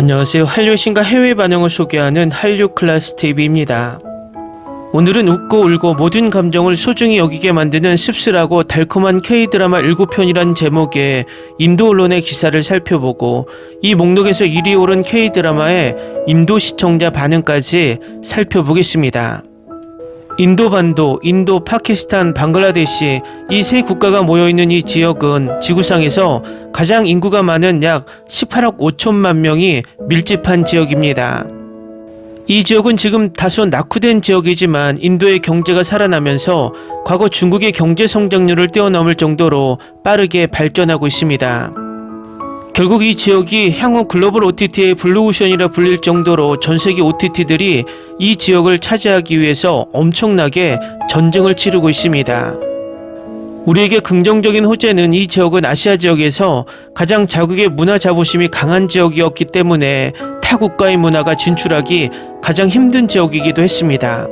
안녕하세요. 한류 신과 해외 반응을 소개하는 한류 클래스 TV입니다. 오늘은 웃고 울고 모든 감정을 소중히 여기게 만드는 씁쓸하고 달콤한 K-드라마 7편이란 제목의 인도 언론의 기사를 살펴보고 이 목록에서 1위에 오른 K-드라마의 인도 시청자 반응까지 살펴보겠습니다. 인도 반도, 인도, 파키스탄, 방글라데시 이 세 국가가 모여있는 이 지역은 지구상에서 가장 인구가 많은 약 18억 5천만 명이 밀집한 지역입니다. 이 지역은 지금 다소 낙후된 지역이지만 인도의 경제가 살아나면서 과거 중국의 경제 성장률을 뛰어넘을 정도로 빠르게 발전하고 있습니다. 결국 이 지역이 향후 글로벌 OTT의 블루오션이라 불릴 정도로 전세계 OTT들이 이 지역을 차지하기 위해서 엄청나게 전쟁을 치르고 있습니다. 우리에게 긍정적인 호재는 이 지역은 아시아 지역에서 가장 자국의 문화 자부심이 강한 지역이었기 때문에 타 국가의 문화가 진출하기 가장 힘든 지역이기도 했습니다.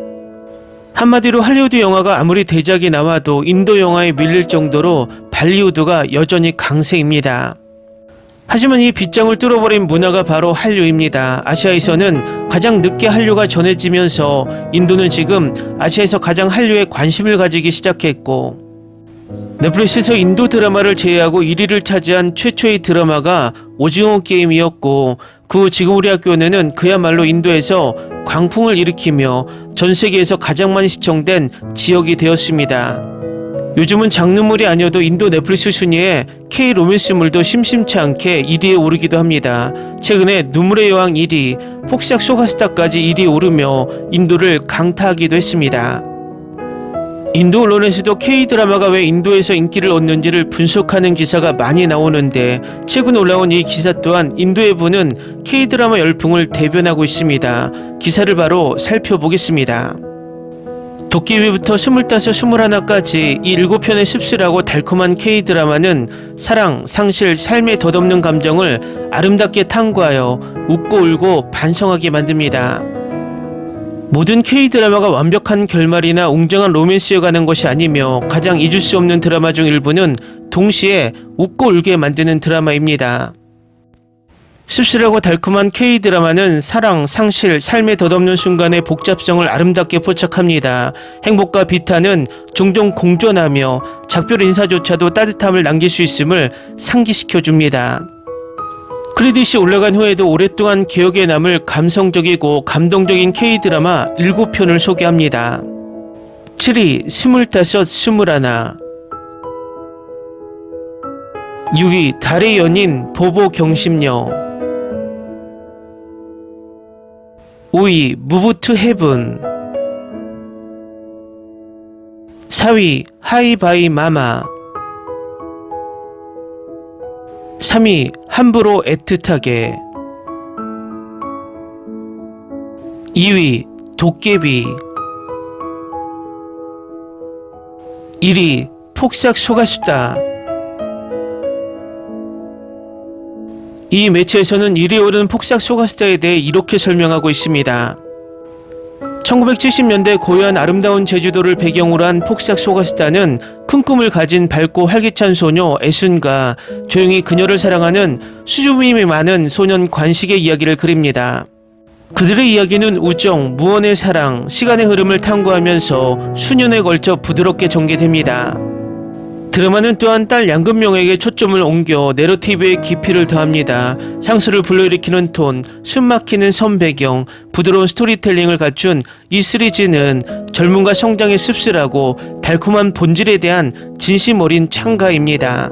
한마디로 할리우드 영화가 아무리 대작이 나와도 인도 영화에 밀릴 정도로 발리우드가 여전히 강세입니다. 하지만 이 빗장을 뚫어버린 문화가 바로 한류입니다. 아시아에서는 가장 늦게 한류가 전해지면서 인도는 지금 아시아에서 가장 한류에 관심을 가지기 시작했고, 넷플릭스에서 인도 드라마를 제외하고 1위를 차지한 최초의 드라마가 오징어 게임이었고, 그 후 지금 우리 학교는 그야말로 인도에서 광풍을 일으키며 전 세계에서 가장 많이 시청된 지역이 되었습니다. 요즘은 장르물이 아니어도 인도 넷플릭스 순위에 K-로맨스물도 심심치 않게 1위에 오르기도 합니다. 최근에 눈물의 여왕 1위, 폭삭 소가스타까지 1위에 오르며 인도를 강타하기도 했습니다. 인도 언론에서도 K-드라마가 왜 인도에서 인기를 얻는지를 분석하는 기사가 많이 나오는데, 최근 올라온 이 기사 또한 인도에 부는 K-드라마 열풍을 대변하고 있습니다. 기사를 바로 살펴보겠습니다. 도깨비부터 25, 21까지 이 7편의 씁쓸하고 달콤한 K-드라마는 사랑, 상실, 삶에 덧없는 감정을 아름답게 탐구하여 웃고 울고 반성하게 만듭니다. 모든 K-드라마가 완벽한 결말이나 웅장한 로맨스에 관한 것이 아니며 가장 잊을 수 없는 드라마 중 일부는 동시에 웃고 울게 만드는 드라마입니다. 씁쓸하고 달콤한 K-드라마는 사랑, 상실, 삶에 덧없는 순간의 복잡성을 아름답게 포착합니다. 행복과 비탄은 종종 공존하며 작별 인사조차도 따뜻함을 남길 수 있음을 상기시켜줍니다. 크레딧이 올라간 후에도 오랫동안 기억에 남을 감성적이고 감동적인 K-드라마 7편을 소개합니다. 7위, 25, 21. 6위, 달의 연인, 보보 경심녀. 5위, 무브 투 헤븐. 4위, 하이바이 마마. 3위, 함부로 애틋하게. 2위, 도깨비. 1위, 폭삭 소가수다. 이 매체에서는 1위에 오른 폭삭 소가수다에 대해 이렇게 설명하고 있습니다. 1970년대 고요한 아름다운 제주도를 배경으로 한 폭삭 소가수다는 큰 꿈을 가진 밝고 활기찬 소녀 애순과 조용히 그녀를 사랑하는 수줍음이 많은 소년 관식의 이야기를 그립니다. 그들의 이야기는 우정, 무언의 사랑, 시간의 흐름을 탐구하면서 수년에 걸쳐 부드럽게 전개됩니다. 드라마는 또한 딸 양금명에게 초점을 옮겨 내러티브의 깊이를 더합니다. 향수를 불러일으키는 톤, 숨막히는 선 배경, 부드러운 스토리텔링을 갖춘 이 시리즈는 젊음과 성장의 씁쓸하고 달콤한 본질에 대한 진심 어린 찬가입니다.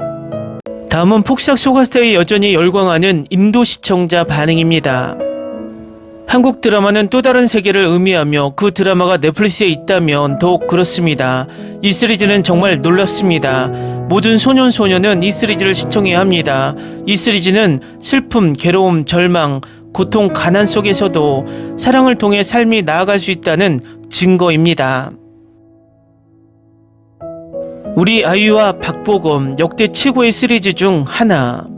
다음은 폭삭 소가스타에 여전히 열광하는 인도 시청자 반응입니다. 한국 드라마는 또 다른 세계를 의미하며 그 드라마가 넷플릭스에 있다면 더욱 그렇습니다. 이 시리즈는 정말 놀랍습니다. 모든 소년소녀는 이 시리즈를 시청해야 합니다. 이 시리즈는 슬픔, 괴로움, 절망, 고통, 가난 속에서도 사랑을 통해 삶이 나아갈 수 있다는 증거입니다. 우리 아이유와 박보검, 역대 최고의 시리즈 중 하나.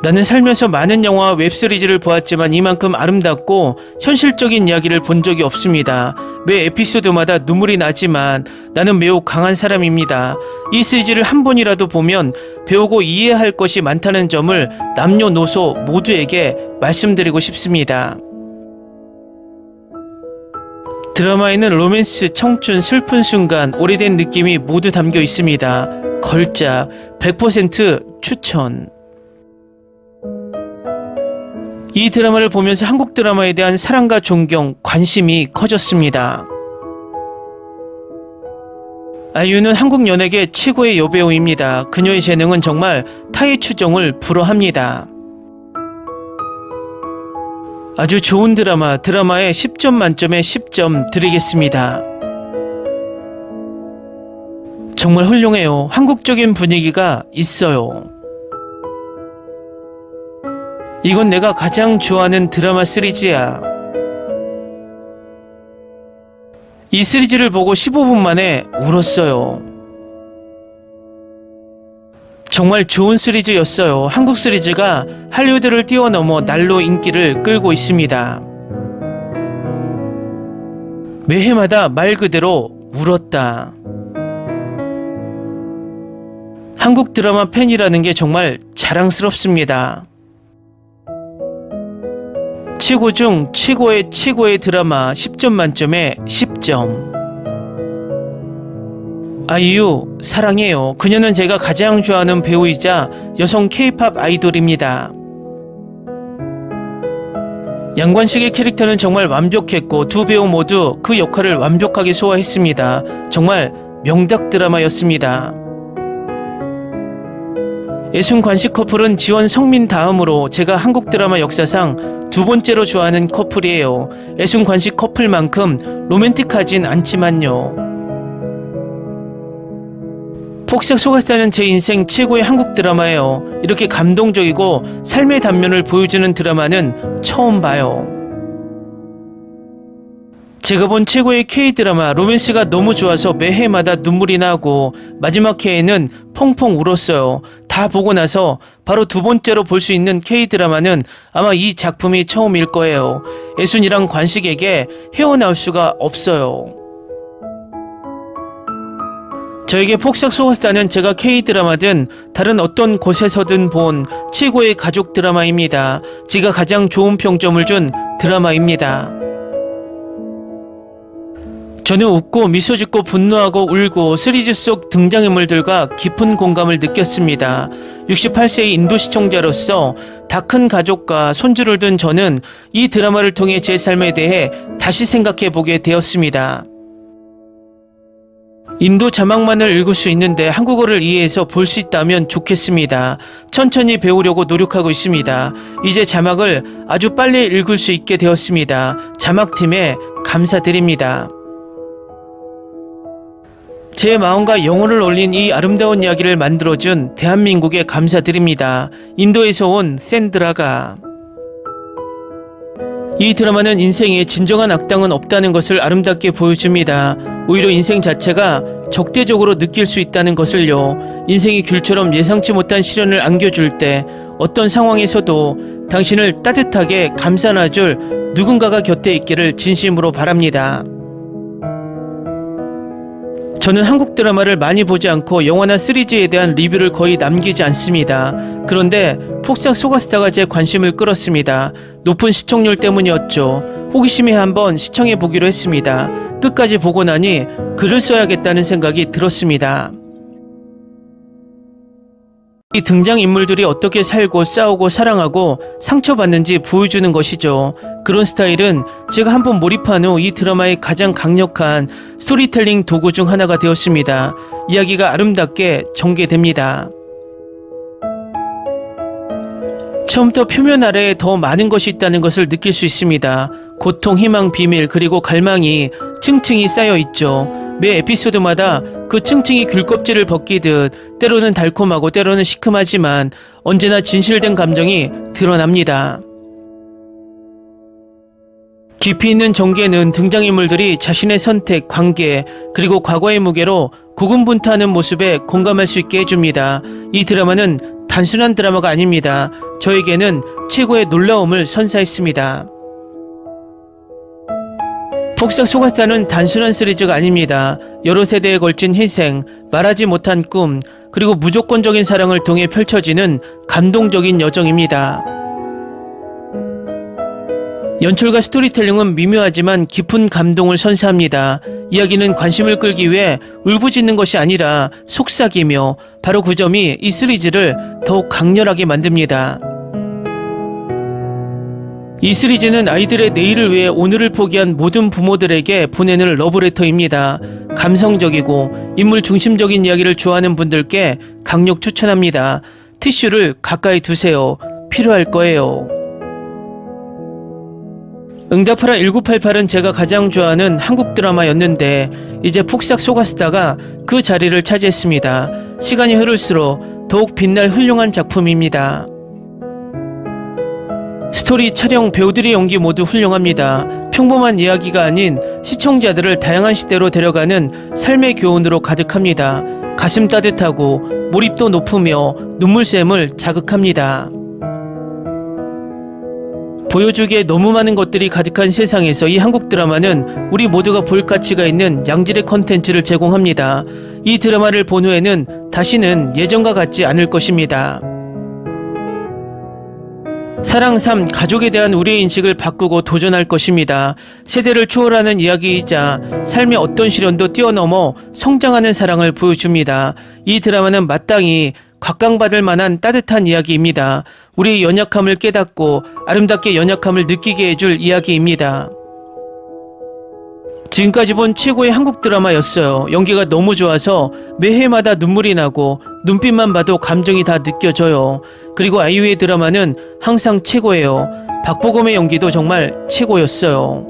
나는 살면서 많은 영화와 웹시리즈를 보았지만 이만큼 아름답고 현실적인 이야기를 본 적이 없습니다. 매 에피소드마다 눈물이 나지만 나는 매우 강한 사람입니다. 이 시리즈를 한 번이라도 보면 배우고 이해할 것이 많다는 점을 남녀노소 모두에게 말씀드리고 싶습니다. 드라마에는 로맨스, 청춘, 슬픈 순간, 오래된 느낌이 모두 담겨 있습니다. 걸작, 100% 추천. 이 드라마를 보면서 한국 드라마에 대한 사랑과 존경, 관심이 커졌습니다. 아이유는 한국 연예계 최고의 여배우입니다. 그녀의 재능은 정말 타의 추종을 불허합니다. 아주 좋은 드라마에 10점 만점에 10점 드리겠습니다. 정말 훌륭해요. 한국적인 분위기가 있어요. 이건 내가 가장 좋아하는 드라마 시리즈야. 이 시리즈를 보고 15분 만에 울었어요. 정말 좋은 시리즈였어요. 한국 시리즈가 할리우드를 뛰어넘어 날로 인기를 끌고 있습니다. 매회마다 말 그대로 울었다. 한국 드라마 팬이라는 게 정말 자랑스럽습니다. 최고 중 최고의 드라마 10점 만점에 10점. 아이유 사랑해요. 그녀는 제가 가장 좋아하는 배우이자 여성 K-팝 아이돌입니다. 양관식의 캐릭터는 정말 완벽했고 두 배우 모두 그 역할을 완벽하게 소화했습니다. 정말 명작 드라마였습니다. 애순 관식 커플은 지원 성민 다음으로 제가 한국 드라마 역사상 두 번째로 좋아하는 커플이에요. 애순 관식 커플만큼 로맨틱하진 않지만요. 폭삭 속았다는 제 인생 최고의 한국 드라마예요. 이렇게 감동적이고 삶의 단면을 보여주는 드라마는 처음 봐요. 제가 본 최고의 K-드라마 로맨스가 너무 좋아서 매회마다 눈물이 나고 마지막 회에는 펑펑 울었어요. 다 보고 나서 바로 두 번째로 볼 수 있는 K-드라마는 아마 이 작품이 처음일 거예요. 애순이랑 관식에게 헤어나올 수가 없어요. 저에게 폭삭 속았다는 제가 K-드라마든 다른 어떤 곳에서든 본 최고의 가족 드라마입니다. 제가 가장 좋은 평점을 준 드라마입니다. 저는 웃고 미소 짓고 분노하고 울고 시리즈 속 등장인물들과 깊은 공감을 느꼈습니다. 68세의 인도 시청자로서 다 큰 가족과 손주를 둔 저는 이 드라마를 통해 제 삶에 대해 다시 생각해보게 되었습니다. 인도 자막만을 읽을 수 있는데 한국어를 이해해서 볼 수 있다면 좋겠습니다. 천천히 배우려고 노력하고 있습니다. 이제 자막을 아주 빨리 읽을 수 있게 되었습니다. 자막팀에 감사드립니다. 제 마음과 영혼을 올린 이 아름다운 이야기를 만들어준 대한민국에 감사드립니다. 인도에서 온 샌드라가. 이 드라마는 인생에 진정한 악당은 없다는 것을 아름답게 보여줍니다. 오히려 인생 자체가 적대적으로 느낄 수 있다는 것을요. 인생이 귤처럼 예상치 못한 시련을 안겨줄 때 어떤 상황에서도 당신을 따뜻하게 감싸놔줄 누군가가 곁에 있기를 진심으로 바랍니다. 저는 한국 드라마를 많이 보지 않고 영화나 시리즈에 대한 리뷰를 거의 남기지 않습니다. 그런데 폭삭 속았다가 제 관심을 끌었습니다. 높은 시청률 때문이었죠. 호기심에 한번 시청해보기로 했습니다. 끝까지 보고 나니 글을 써야겠다는 생각이 들었습니다. 이 등장인물들이 어떻게 살고 싸우고 사랑하고 상처받는지 보여주는 것이죠. 그런 스타일은 제가 한번 몰입한 후 이 드라마의 가장 강력한 스토리텔링 도구 중 하나가 되었습니다. 이야기가 아름답게 전개됩니다. 처음부터 표면 아래에 더 많은 것이 있다는 것을 느낄 수 있습니다. 고통, 희망, 비밀, 그리고 갈망이 층층이 쌓여 있죠. 매 에피소드마다 그 층층이 귤껍질을 벗기듯 때로는 달콤하고 때로는 시큼하지만 언제나 진실된 감정이 드러납니다. 깊이 있는 전개는 등장인물들이 자신의 선택, 관계, 그리고 과거의 무게로 고군분투하는 모습에 공감할 수 있게 해줍니다. 이 드라마는 단순한 드라마가 아닙니다. 저에게는 최고의 놀라움을 선사했습니다. 폭삭 속았다는 단순한 시리즈가 아닙니다. 여러 세대에 걸친 희생, 말하지 못한 꿈, 그리고 무조건적인 사랑을 통해 펼쳐지는 감동적인 여정입니다. 연출과 스토리텔링은 미묘하지만 깊은 감동을 선사합니다. 이야기는 관심을 끌기 위해 울부짖는 것이 아니라 속삭이며 바로 그 점이 이 시리즈를 더욱 강렬하게 만듭니다. 이 시리즈는 아이들의 내일을 위해 오늘을 포기한 모든 부모들에게 보내는 러브레터입니다. 감성적이고 인물 중심적인 이야기를 좋아하는 분들께 강력 추천합니다. 티슈를 가까이 두세요. 필요할 거예요. 응답하라 1988은 제가 가장 좋아하는 한국 드라마였는데 이제 폭삭 속았다가 그 자리를 차지했습니다. 시간이 흐를수록 더욱 빛날 훌륭한 작품입니다. 스토리, 촬영, 배우들의 연기 모두 훌륭합니다. 평범한 이야기가 아닌 시청자들을 다양한 시대로 데려가는 삶의 교훈으로 가득합니다. 가슴 따뜻하고 몰입도 높으며 눈물샘을 자극합니다. 보여주기에 너무 많은 것들이 가득한 세상에서 이 한국 드라마는 우리 모두가 볼 가치가 있는 양질의 컨텐츠를 제공합니다. 이 드라마를 본 후에는 다시는 예전과 같지 않을 것입니다. 사랑, 삶, 가족에 대한 우리의 인식을 바꾸고 도전할 것입니다. 세대를 초월하는 이야기이자 삶의 어떤 시련도 뛰어넘어 성장하는 사랑을 보여줍니다. 이 드라마는 마땅히 각광받을 만한 따뜻한 이야기입니다. 우리의 연약함을 깨닫고 아름답게 연약함을 느끼게 해줄 이야기입니다. 지금까지 본 최고의 한국 드라마였어요. 연기가 너무 좋아서 매회마다 눈물이 나고 눈빛만 봐도 감정이 다 느껴져요. 그리고 아이유의 드라마는 항상 최고예요. 박보검의 연기도 정말 최고였어요.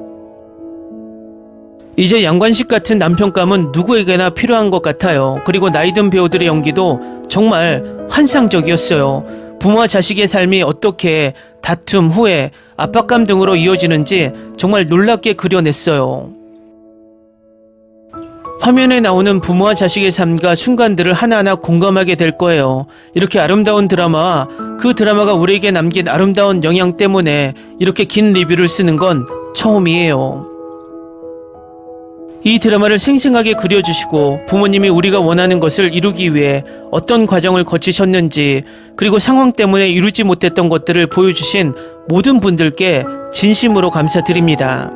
이제 양관식 같은 남편감은 누구에게나 필요한 것 같아요. 그리고 나이든 배우들의 연기도 정말 환상적이었어요. 부모와 자식의 삶이 어떻게 다툼, 후회, 압박감 등으로 이어지는지 정말 놀랍게 그려냈어요. 화면에 나오는 부모와 자식의 삶과 순간들을 하나하나 공감하게 될 거예요. 이렇게 아름다운 드라마와 그 드라마가 우리에게 남긴 아름다운 영향 때문에 이렇게 긴 리뷰를 쓰는 건 처음이에요. 이 드라마를 생생하게 그려주시고 부모님이 우리가 원하는 것을 이루기 위해 어떤 과정을 거치셨는지 그리고 상황 때문에 이루지 못했던 것들을 보여주신 모든 분들께 진심으로 감사드립니다.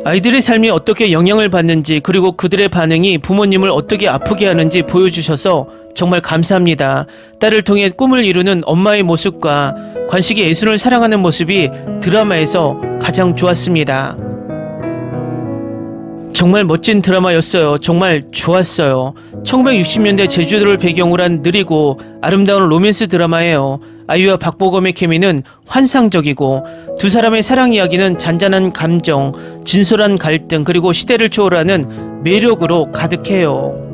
아이들의 삶이 어떻게 영향을 받는지 그리고 그들의 반응이 부모님을 어떻게 아프게 하는지 보여주셔서 정말 감사합니다. 딸을 통해 꿈을 이루는 엄마의 모습과 관식이 예술을 사랑하는 모습이 드라마에서 가장 좋았습니다. 정말 멋진 드라마였어요. 정말 좋았어요. 1960년대 제주도를 배경으로 한 느리고 아름다운 로맨스 드라마예요. 아이유와 박보검의 케미는 환상적이고 두 사람의 사랑 이야기는 잔잔한 감정, 진솔한 갈등 그리고 시대를 초월하는 매력으로 가득해요.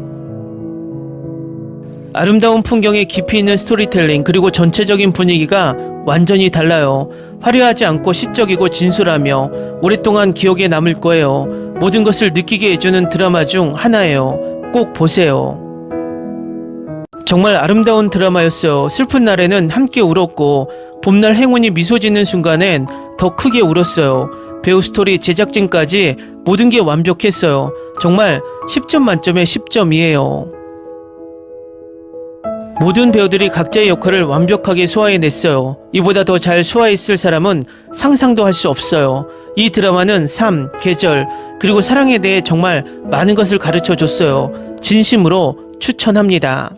아름다운 풍경에 깊이 있는 스토리텔링 그리고 전체적인 분위기가 완전히 달라요. 화려하지 않고 시적이고 진솔하며 오랫동안 기억에 남을 거예요. 모든 것을 느끼게 해주는 드라마 중 하나예요. 꼭 보세요. 정말 아름다운 드라마였어요. 슬픈 날에는 함께 울었고 봄날 행운이 미소 짓는 순간엔 더 크게 울었어요. 배우 스토리 제작진까지 모든 게 완벽했어요. 정말 10점 만점에 10점이에요. 모든 배우들이 각자의 역할을 완벽하게 소화해냈어요. 이보다 더 잘 소화했을 사람은 상상도 할 수 없어요. 이 드라마는 삶, 계절, 그리고 사랑에 대해 정말 많은 것을 가르쳐줬어요. 진심으로 추천합니다.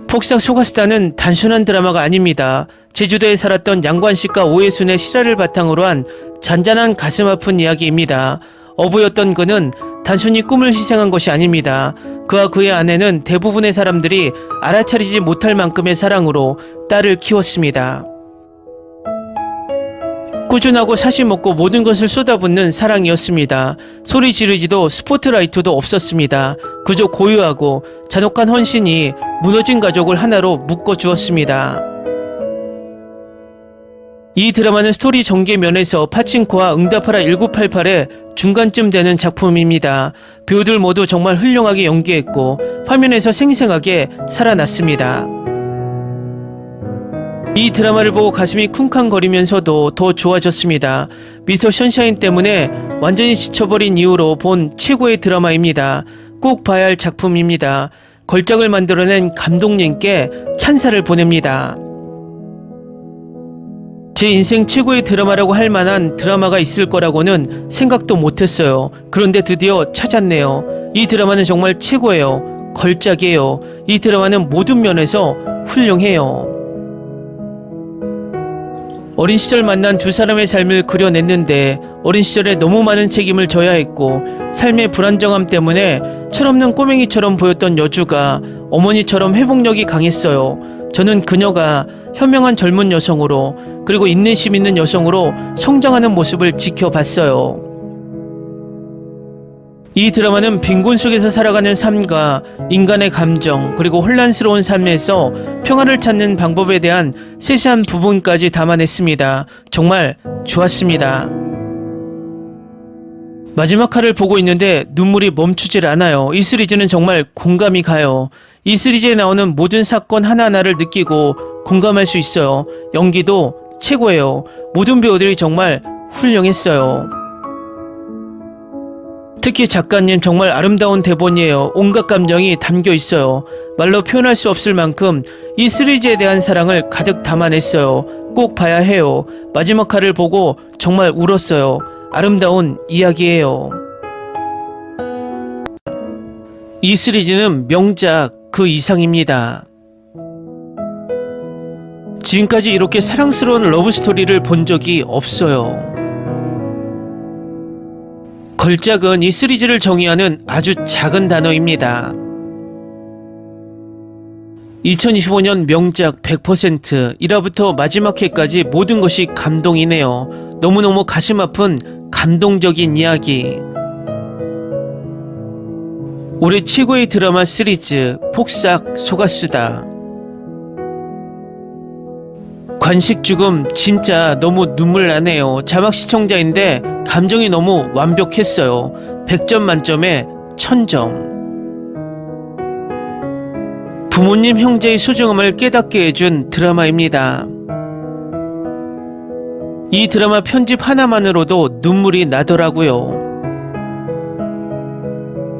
폭삭 속았수다는 단순한 드라마가 아닙니다. 제주도에 살았던 양관식과 오해순의 실화를 바탕으로 한 잔잔한 가슴 아픈 이야기입니다. 어부였던 그는 단순히 꿈을 희생한 것이 아닙니다. 그와 그의 아내는 대부분의 사람들이 알아차리지 못할 만큼의 사랑으로 딸을 키웠습니다. 꾸준하고 사심 없고 모든 것을 쏟아붓는 사랑이었습니다. 소리 지르지도 스포트라이트도 없었습니다. 그저 고요하고 잔혹한 헌신이 무너진 가족을 하나로 묶어주었습니다. 이 드라마는 스토리 전개 면에서 파친코와 응답하라 1988의 중간쯤 되는 작품입니다. 배우들 모두 정말 훌륭하게 연기했고 화면에서 생생하게 살아났습니다. 이 드라마를 보고 가슴이 쿵쾅거리면서도 더 좋아졌습니다. 미스터 션샤인 때문에 완전히 지쳐버린 이후로 본 최고의 드라마입니다. 꼭 봐야 할 작품입니다. 걸작을 만들어낸 감독님께 찬사를 보냅니다. 제 인생 최고의 드라마라고 할 만한 드라마가 있을 거라고는 생각도 못했어요. 그런데 드디어 찾았네요. 이 드라마는 정말 최고예요. 걸작이에요. 이 드라마는 모든 면에서 훌륭해요. 어린 시절 만난 두 사람의 삶을 그려냈는데 어린 시절에 너무 많은 책임을 져야 했고 삶의 불안정함 때문에 철없는 꼬맹이처럼 보였던 여주가 어머니처럼 회복력이 강했어요. 저는 그녀가 현명한 젊은 여성으로 그리고 인내심 있는 여성으로 성장하는 모습을 지켜봤어요. 이 드라마는 빈곤 속에서 살아가는 삶과 인간의 감정 그리고 혼란스러운 삶에서 평화를 찾는 방법에 대한 세세한 부분까지 담아냈습니다. 정말 좋았습니다. 마지막 화를 보고 있는데 눈물이 멈추질 않아요. 이 시리즈는 정말 공감이 가요. 이 시리즈에 나오는 모든 사건 하나하나를 느끼고 공감할 수 있어요. 연기도 최고예요. 모든 배우들이 정말 훌륭했어요. 특히 작가님 정말 아름다운 대본이에요. 온갖 감정이 담겨 있어요. 말로 표현할 수 없을 만큼 이 시리즈에 대한 사랑을 가득 담아냈어요. 꼭 봐야 해요. 마지막 화를 보고 정말 울었어요. 아름다운 이야기예요. 이 시리즈는 명작 그 이상입니다. 지금까지 이렇게 사랑스러운 러브스토리를 본 적이 없어요. 걸작은 이 시리즈를 정의하는 아주 작은 단어입니다. 2025년 명작 100% 1화부터 마지막 회까지 모든 것이 감동이네요. 너무너무 가슴 아픈 감동적인 이야기. 올해 최고의 드라마 시리즈 폭삭 속았수다. 관식 죽음 진짜 너무 눈물 나네요. 자막 시청자인데 감정이 너무 완벽했어요. 100점 만점에 1000점. 부모님 형제의 소중함을 깨닫게 해준 드라마입니다. 이 드라마 편집 하나만으로도 눈물이 나더라고요.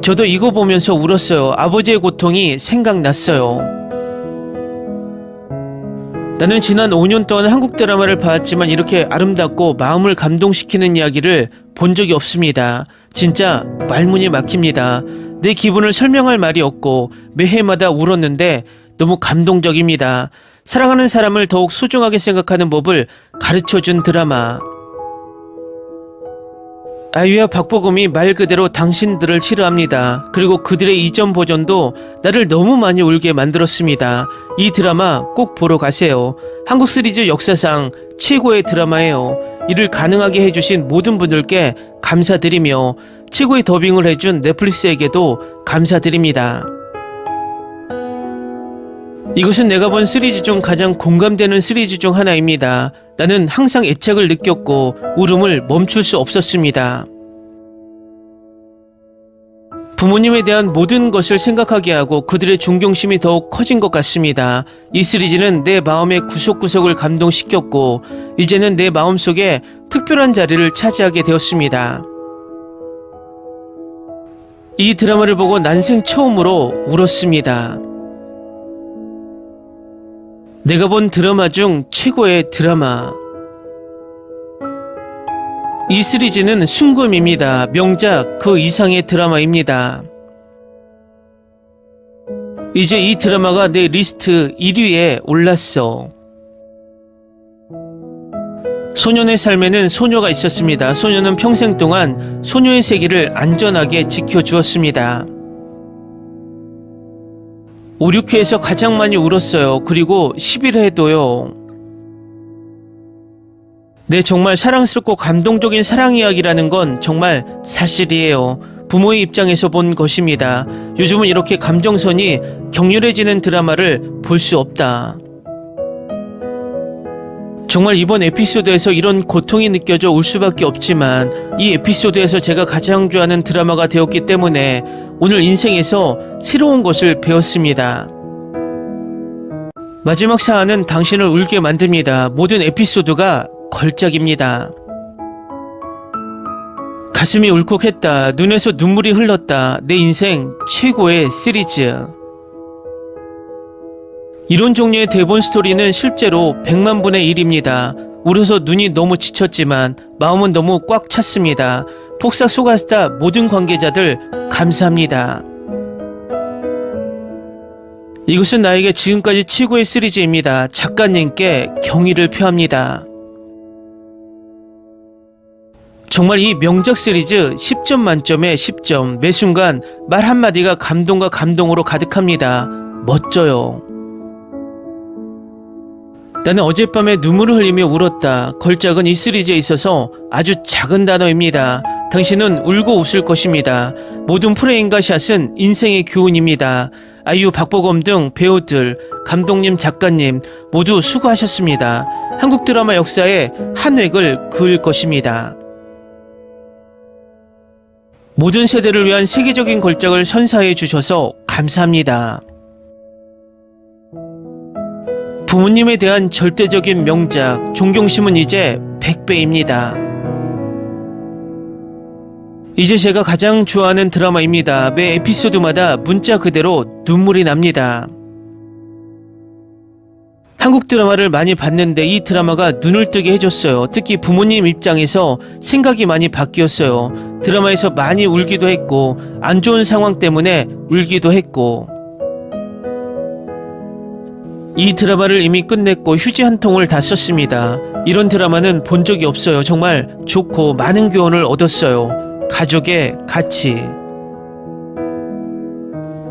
저도 이거 보면서 울었어요. 아버지의 고통이 생각났어요. 나는 지난 5년 동안 한국 드라마를 봤지만 이렇게 아름답고 마음을 감동시키는 이야기를 본 적이 없습니다. 진짜 말문이 막힙니다. 내 기분을 설명할 말이 없고 매해마다 울었는데 너무 감동적입니다. 사랑하는 사람을 더욱 소중하게 생각하는 법을 가르쳐준 드라마. 아이유와 박보검이 말 그대로 당신들을 싫어합니다. 그리고 그들의 이전 버전도 나를 너무 많이 울게 만들었습니다. 이 드라마 꼭 보러 가세요. 한국 시리즈 역사상 최고의 드라마예요. 이를 가능하게 해주신 모든 분들께 감사드리며 최고의 더빙을 해준 넷플릭스에게도 감사드립니다. 이것은 내가 본 시리즈 중 가장 공감되는 시리즈 중 하나입니다. 나는 항상 애착을 느꼈고 울음을 멈출 수 없었습니다. 부모님에 대한 모든 것을 생각하게 하고 그들의 존경심이 더욱 커진 것 같습니다. 이 시리즈는 내 마음의 구석구석을 감동시켰고 이제는 내 마음속에 특별한 자리를 차지하게 되었습니다. 이 드라마를 보고 난생 처음으로 울었습니다. 내가 본 드라마 중 최고의 드라마. 이 시리즈는 순금입니다. 명작 그 이상의 드라마입니다. 이제 이 드라마가 내 리스트 1위에 올랐어. 소년의 삶에는 소녀가 있었습니다. 소녀는 평생 동안 소녀의 세계를 안전하게 지켜주었습니다. 5, 6회에서 가장 많이 울었어요. 그리고 11회도요. 네, 정말 사랑스럽고 감동적인 사랑 이야기라는 건 정말 사실이에요. 부모의 입장에서 본 것입니다. 요즘은 이렇게 감정선이 격렬해지는 드라마를 볼 수 없다. 정말 이번 에피소드에서 이런 고통이 느껴져 울 수밖에 없지만 이 에피소드에서 제가 가장 좋아하는 드라마가 되었기 때문에 오늘 인생에서 새로운 것을 배웠습니다. 마지막 사안은 당신을 울게 만듭니다. 모든 에피소드가 걸작입니다. 가슴이 울컥했다. 눈에서 눈물이 흘렀다. 내 인생 최고의 시리즈. 이런 종류의 대본 스토리는 실제로 100만 분의 1입니다. 울어서 눈이 너무 지쳤지만 마음은 너무 꽉 찼습니다. 폭삭 소가스타 모든 관계자들 감사합니다. 이것은 나에게 지금까지 최고의 시리즈입니다. 작가님께 경의를 표합니다. 정말 이 명작 시리즈 10점 만점에 10점. 매 순간 말 한마디가 감동과 감동으로 가득합니다. 멋져요. 나는 어젯밤에 눈물을 흘리며 울었다. 걸작은 이 시리즈에 있어서 아주 작은 단어입니다. 당신은 울고 웃을 것입니다. 모든 프레임과 샷은 인생의 교훈입니다. 아이유, 박보검 등 배우들, 감독님, 작가님 모두 수고하셨습니다. 한국 드라마 역사에 한 획을 그을 것입니다. 모든 세대를 위한 세계적인 걸작을 선사해 주셔서 감사합니다. 부모님에 대한 절대적인 명작, 존경심은 이제 100배입니다. 이제 제가 가장 좋아하는 드라마입니다. 매 에피소드마다 문자 그대로 눈물이 납니다. 한국 드라마를 많이 봤는데 이 드라마가 눈을 뜨게 해줬어요. 특히 부모님 입장에서 생각이 많이 바뀌었어요. 드라마에서 많이 울기도 했고 안 좋은 상황 때문에 울기도 했고 이 드라마를 이미 끝냈고 휴지 한 통을 다 썼습니다. 이런 드라마는 본 적이 없어요. 정말 좋고 많은 교훈을 얻었어요. 가족의 가치.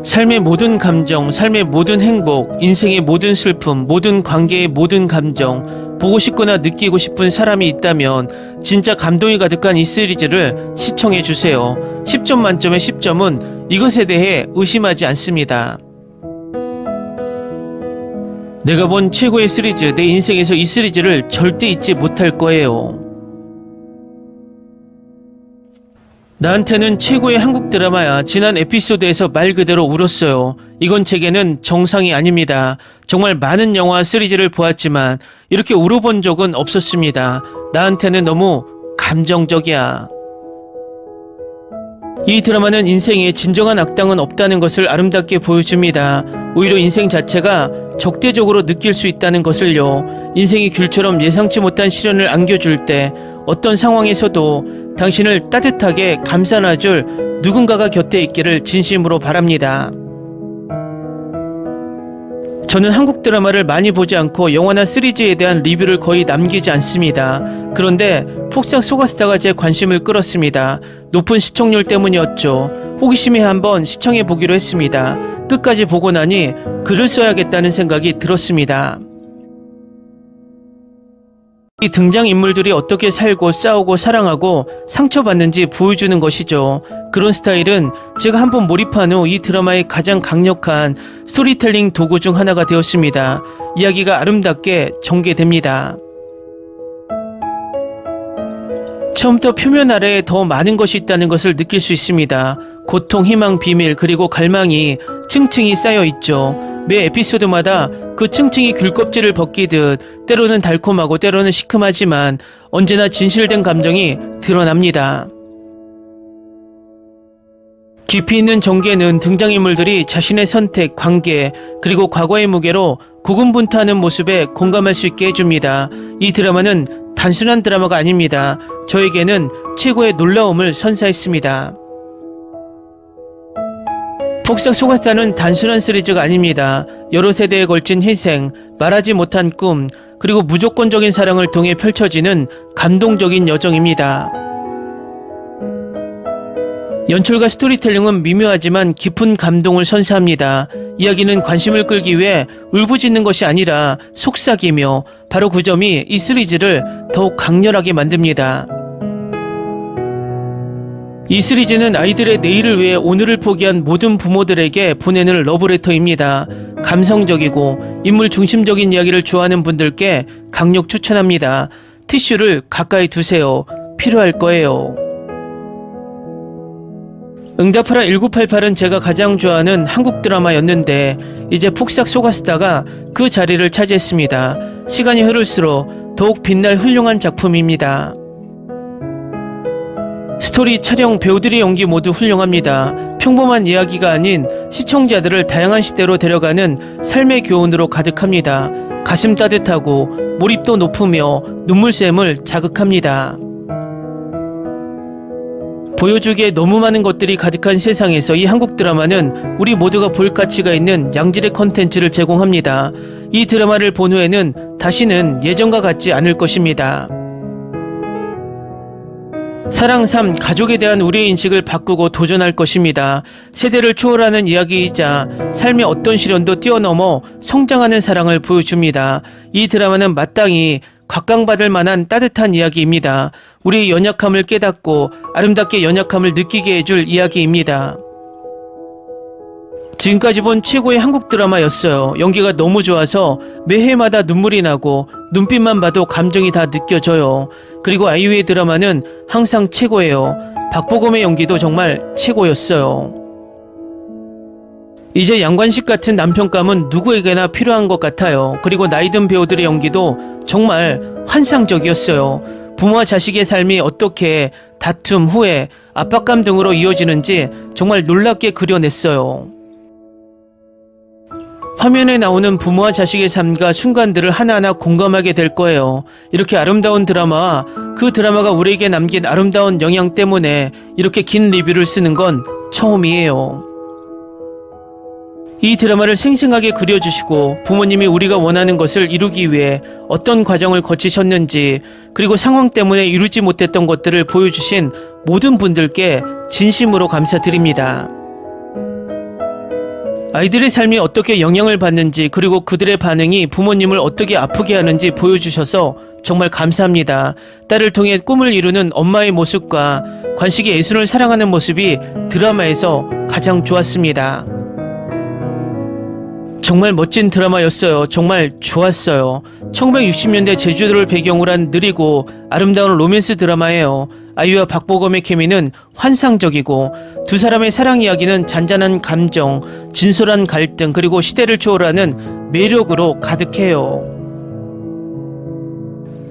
삶의 모든 감정, 삶의 모든 행복, 인생의 모든 슬픔, 모든 관계의 모든 감정, 보고 싶거나 느끼고 싶은 사람이 있다면 진짜 감동이 가득한 이 시리즈를 시청해주세요. 10점 만점의 10점은 이것에 대해 의심하지 않습니다. 내가 본 최고의 시리즈, 내 인생에서 이 시리즈를 절대 잊지 못할 거예요. 나한테는 최고의 한국 드라마야. 지난 에피소드에서 말 그대로 울었어요. 이건 제게는 정상이 아닙니다. 정말 많은 영화 시리즈를 보았지만 이렇게 울어본 적은 없었습니다. 나한테는 너무 감정적이야. 이 드라마는 인생에 진정한 악당은 없다는 것을 아름답게 보여줍니다. 오히려 인생 자체가 적대적으로 느낄 수 있다는 것을요. 인생이 귤처럼 예상치 못한 시련을 안겨줄 때 어떤 상황에서도 당신을 따뜻하게 감싸놔줄 누군가가 곁에 있기를 진심으로 바랍니다. 저는 한국 드라마를 많이 보지 않고 영화나 시리즈에 대한 리뷰를 거의 남기지 않습니다. 그런데 폭삭 소가스타가 제 관심을 끌었습니다. 높은 시청률 때문이었죠. 호기심에 한번 시청해 보기로 했습니다. 끝까지 보고 나니 글을 써야겠다는 생각이 들었습니다. 이 등장인물들이 어떻게 살고 싸우고 사랑하고 상처받는지 보여주는 것이죠. 그런 스타일은 제가 한번 몰입한 후 이 드라마의 가장 강력한 스토리텔링 도구 중 하나가 되었습니다. 이야기가 아름답게 전개됩니다. 처음부터 표면 아래에 더 많은 것이 있다는 것을 느낄 수 있습니다. 고통, 희망, 비밀, 그리고 갈망이 층층이 쌓여 있죠. 매 에피소드마다 그 층층이 귤껍질을 벗기듯 때로는 달콤하고 때로는 시큼하지만 언제나 진실된 감정이 드러납니다. 깊이 있는 전개는 등장인물들이 자신의 선택, 관계, 그리고 과거의 무게로 고군분투하는 모습에 공감할 수 있게 해줍니다. 이 드라마는 단순한 드라마가 아닙니다. 저에게는 최고의 놀라움을 선사했습니다. 폭삭 소가스타는 단순한 시리즈가 아닙니다. 여러 세대에 걸친 희생, 말하지 못한 꿈, 그리고 무조건적인 사랑을 통해 펼쳐지는 감동적인 여정입니다. 연출과 스토리텔링은 미묘하지만 깊은 감동을 선사합니다. 이야기는 관심을 끌기 위해 울부짖는 것이 아니라 속삭이며 바로 그 점이 이 시리즈를 더욱 강렬하게 만듭니다. 이 시리즈는 아이들의 내일을 위해 오늘을 포기한 모든 부모들에게 보내는 러브레터입니다. 감성적이고 인물 중심적인 이야기를 좋아하는 분들께 강력 추천합니다. 티슈를 가까이 두세요. 필요할 거예요. 응답하라 1988은 제가 가장 좋아하는 한국 드라마였는데 이제 폭삭 속았다가 그 자리를 차지했습니다. 시간이 흐를수록 더욱 빛날 훌륭한 작품입니다. 스토리, 촬영, 배우들의 연기 모두 훌륭합니다. 평범한 이야기가 아닌 시청자들을 다양한 시대로 데려가는 삶의 교훈으로 가득합니다. 가슴 따뜻하고 몰입도 높으며 눈물샘을 자극합니다. 보여주기에 너무 많은 것들이 가득한 세상에서 이 한국 드라마는 우리 모두가 볼 가치가 있는 양질의 컨텐츠를 제공합니다. 이 드라마를 본 후에는 다시는 예전과 같지 않을 것입니다. 사랑, 삶, 가족에 대한 우리의 인식을 바꾸고 도전할 것입니다. 세대를 초월하는 이야기이자 삶의 어떤 시련도 뛰어넘어 성장하는 사랑을 보여줍니다. 이 드라마는 마땅히 각광받을 만한 따뜻한 이야기입니다. 우리의 연약함을 깨닫고 아름답게 연약함을 느끼게 해줄 이야기입니다. 지금까지 본 최고의 한국 드라마였어요. 연기가 너무 좋아서 매회마다 눈물이 나고 눈빛만 봐도 감정이 다 느껴져요. 그리고 아이유의 드라마는 항상 최고예요. 박보검의 연기도 정말 최고였어요. 이제 양관식 같은 남편감은 누구에게나 필요한 것 같아요. 그리고 나이든 배우들의 연기도 정말 환상적이었어요. 부모와 자식의 삶이 어떻게 다툼, 후회, 압박감 등으로 이어지는지 정말 놀랍게 그려냈어요. 화면에 나오는 부모와 자식의 삶과 순간들을 하나하나 공감하게 될 거예요. 이렇게 아름다운 드라마와 그 드라마가 우리에게 남긴 아름다운 영향 때문에 이렇게 긴 리뷰를 쓰는 건 처음이에요. 이 드라마를 생생하게 그려주시고 부모님이 우리가 원하는 것을 이루기 위해 어떤 과정을 거치셨는지 그리고 상황 때문에 이루지 못했던 것들을 보여주신 모든 분들께 진심으로 감사드립니다. 아이들의 삶이 어떻게 영향을 받는지 그리고 그들의 반응이 부모님을 어떻게 아프게 하는지 보여주셔서 정말 감사합니다. 딸을 통해 꿈을 이루는 엄마의 모습과 관식이 예술을 사랑하는 모습이 드라마에서 가장 좋았습니다. 정말 멋진 드라마였어요. 정말 좋았어요. 1960년대 제주도를 배경으로 한 느리고 아름다운 로맨스 드라마예요. 아이유와 박보검의 케미는 환상적이고 두 사람의 사랑 이야기는 잔잔한 감정, 진솔한 갈등 그리고 시대를 초월하는 매력으로 가득해요.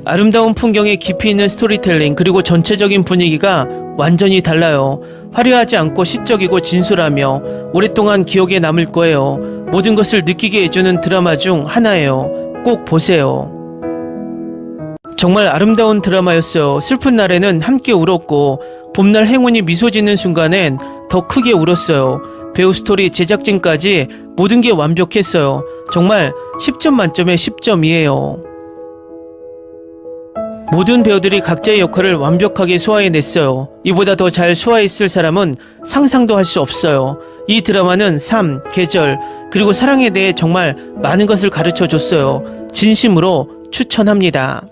아름다운 풍경에 깊이 있는 스토리텔링 그리고 전체적인 분위기가 완전히 달라요. 화려하지 않고 시적이고 진솔하며 오랫동안 기억에 남을 거예요. 모든 것을 느끼게 해주는 드라마 중 하나예요. 꼭 보세요. 정말 아름다운 드라마였어요. 슬픈 날에는 함께 울었고 봄날 행운이 미소 짓는 순간엔 더 크게 울었어요. 배우, 스토리, 제작진까지 모든 게 완벽했어요. 정말 10점 만점에 10점이에요. 모든 배우들이 각자의 역할을 완벽하게 소화해냈어요. 이보다 더 잘 소화했을 사람은 상상도 할 수 없어요. 이 드라마는 삶, 계절, 그리고 사랑에 대해 정말 많은 것을 가르쳐줬어요. 진심으로 추천합니다.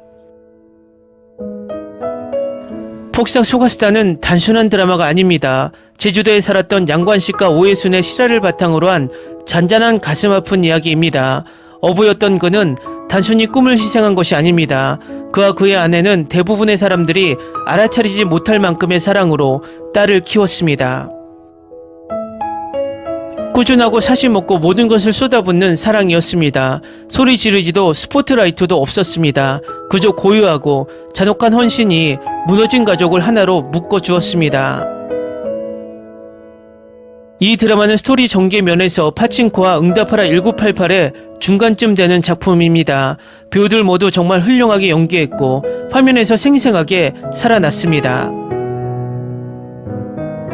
폭삭 속았수다는 단순한 드라마가 아닙니다. 제주도에 살았던 양관식과 오해순의 실화를 바탕으로 한 잔잔한 가슴 아픈 이야기입니다. 어부였던 그는 단순히 꿈을 희생한 것이 아닙니다. 그와 그의 아내는 대부분의 사람들이 알아차리지 못할 만큼의 사랑으로 딸을 키웠습니다. 꾸준하고 사심 없고 모든 것을 쏟아붓는 사랑이었습니다. 소리 지르지도 스포트라이트도 없었습니다. 그저 고요하고 잔혹한 헌신이 무너진 가족을 하나로 묶어주었습니다. 이 드라마는 스토리 전개 면에서 파친코와 응답하라 1988의 중간쯤 되는 작품입니다. 배우들 모두 정말 훌륭하게 연기했고 화면에서 생생하게 살아났습니다.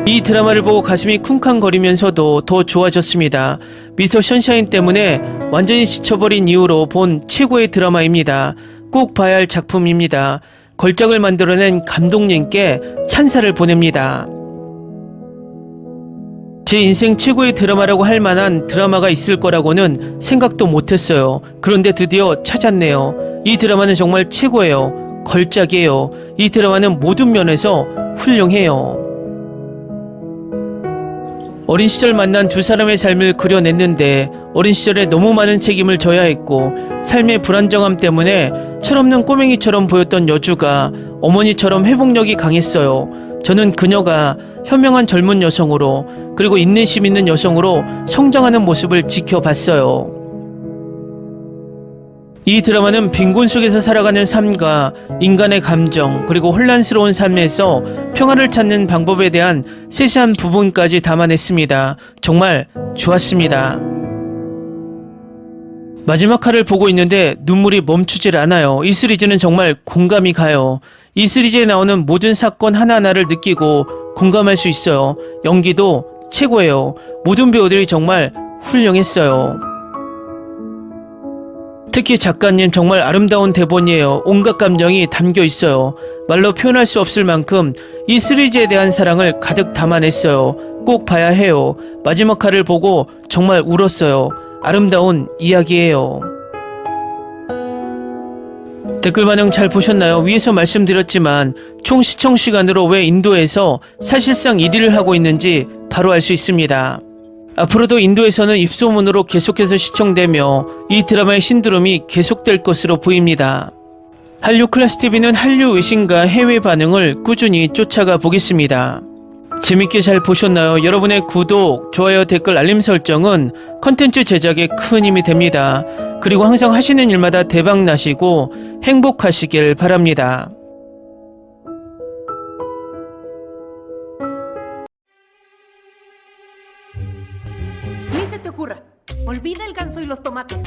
이 드라마를 보고 가슴이 쿵쾅거리면서도 더 좋아졌습니다. 미스터 션샤인 때문에 완전히 지쳐버린 이후로 본 최고의 드라마입니다. 꼭 봐야 할 작품입니다. 걸작을 만들어낸 감독님께 찬사를 보냅니다. 제 인생 최고의 드라마라고 할 만한 드라마가 있을 거라고는 생각도 못했어요. 그런데 드디어 찾았네요. 이 드라마는 정말 최고예요. 걸작이에요. 이 드라마는 모든 면에서 훌륭해요. 어린 시절 만난 두 사람의 삶을 그려냈는데 어린 시절에 너무 많은 책임을 져야 했고 삶의 불안정함 때문에 철없는 꼬맹이처럼 보였던 여주가 어머니처럼 회복력이 강했어요. 저는 그녀가 현명한 젊은 여성으로 그리고 인내심 있는 여성으로 성장하는 모습을 지켜봤어요. 이 드라마는 빈곤 속에서 살아가는 삶과 인간의 감정 그리고 혼란스러운 삶에서 평화를 찾는 방법에 대한 세세한 부분까지 담아냈습니다. 정말 좋았습니다. 마지막 화를 보고 있는데 눈물이 멈추질 않아요. 이 시리즈는 정말 공감이 가요. 이 시리즈에 나오는 모든 사건 하나하나를 느끼고 공감할 수 있어요. 연기도 최고예요. 모든 배우들이 정말 훌륭했어요. 특히 작가님 정말 아름다운 대본이에요. 온갖 감정이 담겨 있어요. 말로 표현할 수 없을 만큼 이 시리즈에 대한 사랑을 가득 담아냈어요. 꼭 봐야 해요. 마지막 화를 보고 정말 울었어요. 아름다운 이야기예요. 댓글 반응 잘 보셨나요? 위에서 말씀드렸지만 총 시청 시간으로 왜 인도에서 사실상 1위를 하고 있는지 바로 알 수 있습니다. 앞으로도 인도에서는 입소문으로 계속해서 시청되며 이 드라마의 신드롬이 계속될 것으로 보입니다. 한류 클래스TV는 한류 외신과 해외 반응을 꾸준히 쫓아가 보겠습니다. 재밌게 잘 보셨나요? 여러분의 구독, 좋아요, 댓글, 알림 설정은 컨텐츠 제작에 큰 힘이 됩니다. 그리고 항상 하시는 일마다 대박 나시고 행복하시길 바랍니다. Ni se te ocurra. Olvida el ganso y los tomates.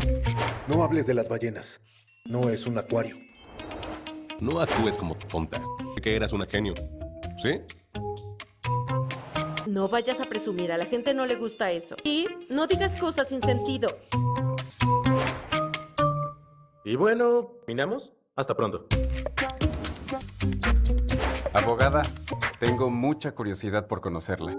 No hables de las ballenas. No es un acuario. No actúes como tonta. Sé que eras una genio. ¿Sí? No vayas a presumir, a la gente no le gusta eso. Y no digas cosas sin sentido. Y bueno, ¿minamos? Hasta pronto. Abogada, tengo mucha curiosidad por conocerla.